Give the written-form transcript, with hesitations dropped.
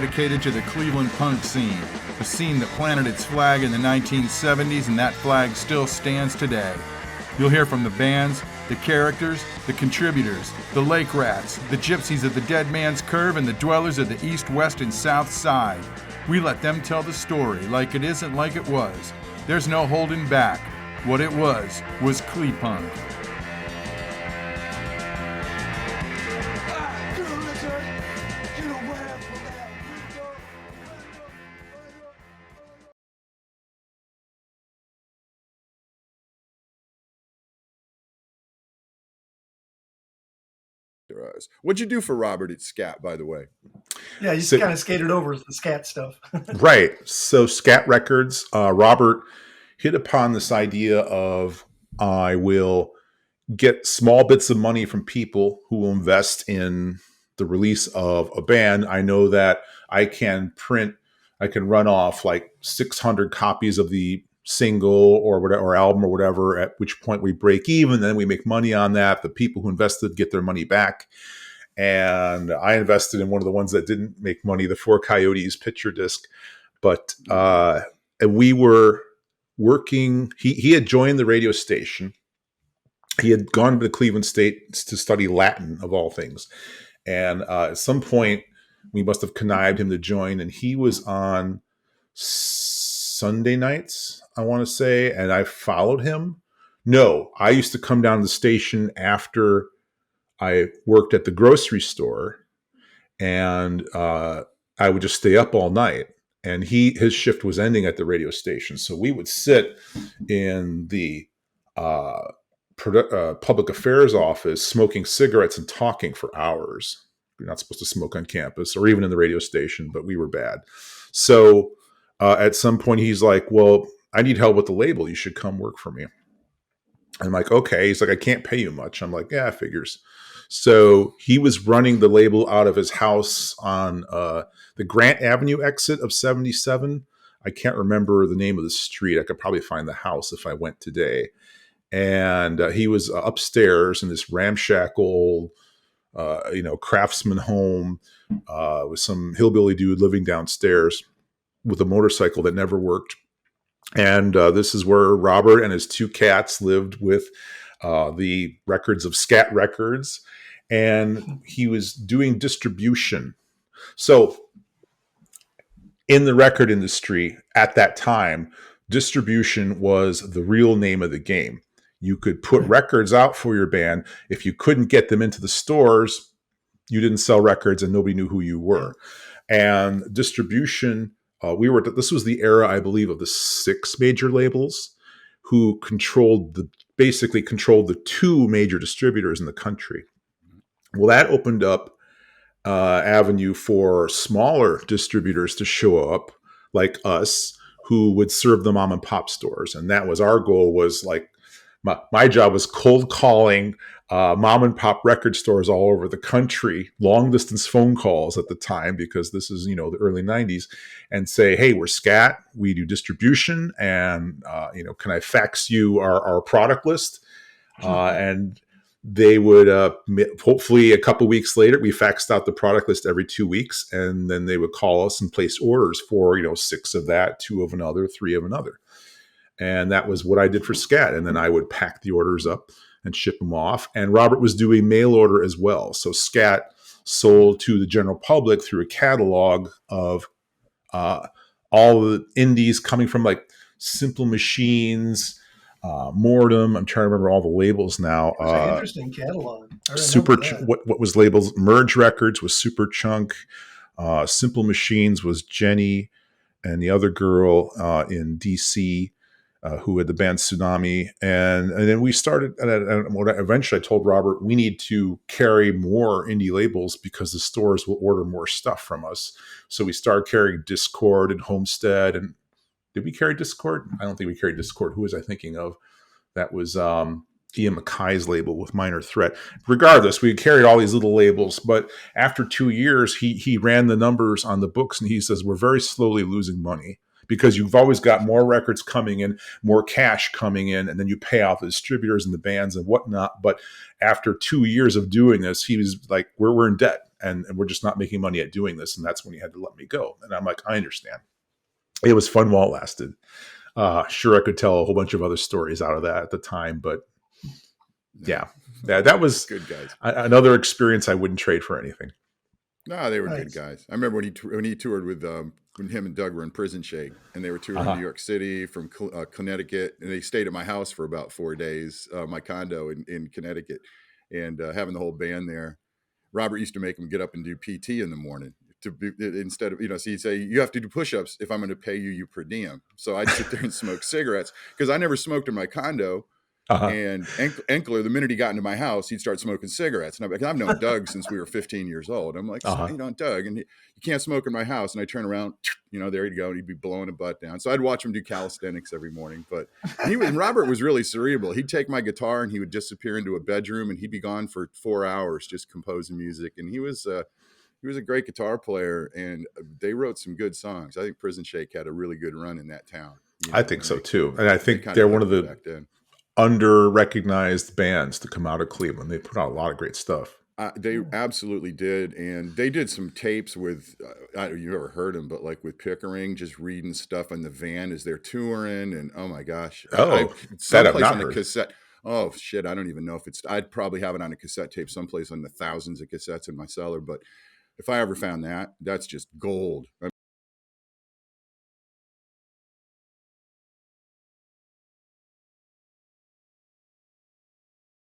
Dedicated to the Cleveland punk scene, a scene that planted its flag in the 1970s, and that flag still stands today. You'll hear from the bands, the characters, the contributors, the Lake Rats, the Gypsies of the Dead Man's Curve, and the dwellers of the East, West, and South Side. We let them tell the story like it isn't like it was. There's no holding back. What it was ClePunk. What'd you do for Robert at Scat, by the way? Yeah, you kind of skated over the Scat stuff. Right. So Scat Records, Robert hit upon this idea of I will get small bits of money from people who will invest in the release of a band. I know that I can run off like 600 copies of the single or whatever, or album or whatever, at which point we break even. Then we make money on that. The people who invested get their money back. And I invested in one of the ones that didn't make money, the Four Coyotes picture disc. But we were working. He had joined the radio station. He had gone to the Cleveland State to study Latin, of all things. And at some point, we must have connived him to join. And he was on Sunday nights, I want to say, and I followed him. No, I used to come down to the station after I worked at the grocery store, and I would just stay up all night. And his shift was ending at the radio station, so we would sit in the public affairs office, smoking cigarettes and talking for hours. You're not supposed to smoke on campus or even in the radio station, but we were bad. So at some point, he's like, "Well, I need help with the label. You should come work for me." I'm like, "Okay." He's like, "I can't pay you much." I'm like, "Yeah, figures." So he was running the label out of his house on the Grant Avenue exit of 77. I can't remember the name of the street. I could probably find the house if I went today. And he was upstairs in this ramshackle, craftsman home with some hillbilly dude living downstairs with a motorcycle that never worked. And this is where Robert and his two cats lived with the records of Scat Records. And he was doing distribution. So in the record industry at that time, distribution was the real name of the game. You could put records out for your band. If you couldn't get them into the stores, you didn't sell records and nobody knew who you were. And distribution, this was the era, I believe, of the 6 major labels who basically controlled the 2 major distributors in the country. Well, that opened up avenue for smaller distributors to show up, like us, who would serve the mom and pop stores. And that was our goal. Was like my job was cold calling mom and pop record stores all over the country, long distance phone calls at the time, because this is, the early 90s, and say, "Hey, we're Scat. We do distribution. And, can I fax you our product list?" And they would, hopefully a couple weeks later, we faxed out the product list every 2 weeks. And then they would call us and place orders for, 6 of that, 2 of another, 3 of another. And that was what I did for Scat. And then I would pack the orders up and ship them off. And Robert was doing mail order as well. So Scat sold to the general public through a catalog of all the indies coming from like Simple Machines, Mortem. I'm trying to remember all the labels now. That's an interesting catalog. What was labeled Merge Records was Super Chunk. Simple Machines was Jenny, and the other girl in DC who had the band Tsunami. And then we started, and eventually I told Robert, we need to carry more indie labels because the stores will order more stuff from us. So we started carrying Discord and Homestead. And did we carry Discord? I don't think we carried Discord. Who was I thinking of? That was Ian Mackay's label with Minor Threat. Regardless, we carried all these little labels. But after 2 years, he ran the numbers on the books, and he says, we're very slowly losing money because you've always got more records coming in, more cash coming in, and then you pay out the distributors and the bands and whatnot. But after 2 years of doing this, he was like, we're in debt and we're just not making money at doing this. And that's when he had to let me go. And I'm like, I understand. It was fun while it lasted. Sure, I could tell a whole bunch of other stories out of that at the time, but yeah, that was good guys. Another experience I wouldn't trade for anything. No, they were Nice. good guys. I remember when he toured with when him and Doug were in Prison Shake, and they were touring New York City from Connecticut, and they stayed at my house for about 4 days, my condo in Connecticut, and having the whole band there. Robert used to make them get up and do PT in the morning instead of, so he'd say, you have to do push-ups if I'm going to pay you per diem. So I'd sit there and smoke cigarettes because I never smoked in my condo. And Enkler, the minute he got into my house, he'd start smoking cigarettes. And I've known Doug since we were 15 years old. I'm like, Doug, and you can't smoke in my house. And I turn around, there he'd go, and he'd be blowing a butt down. So I'd watch him do calisthenics every morning. But and Robert was really cerebral. He'd take my guitar and he would disappear into a bedroom, and he'd be gone for 4 hours just composing music. And he was a great guitar player, and they wrote some good songs. I think Prison Shake had a really good run in that town. I think so too. And I think they're one of the under-recognized bands to come out of Cleveland. They put out a lot of great stuff. They absolutely did, and they did some tapes with I don't know if you ever heard them, but like with Pickering, just reading stuff in the van as they're touring, and oh my gosh, someplace on the cassette. Oh shit, I don't even know if it's. I'd probably have it on a cassette tape someplace on the thousands of cassettes in my cellar, but if I ever found that, that's just gold. I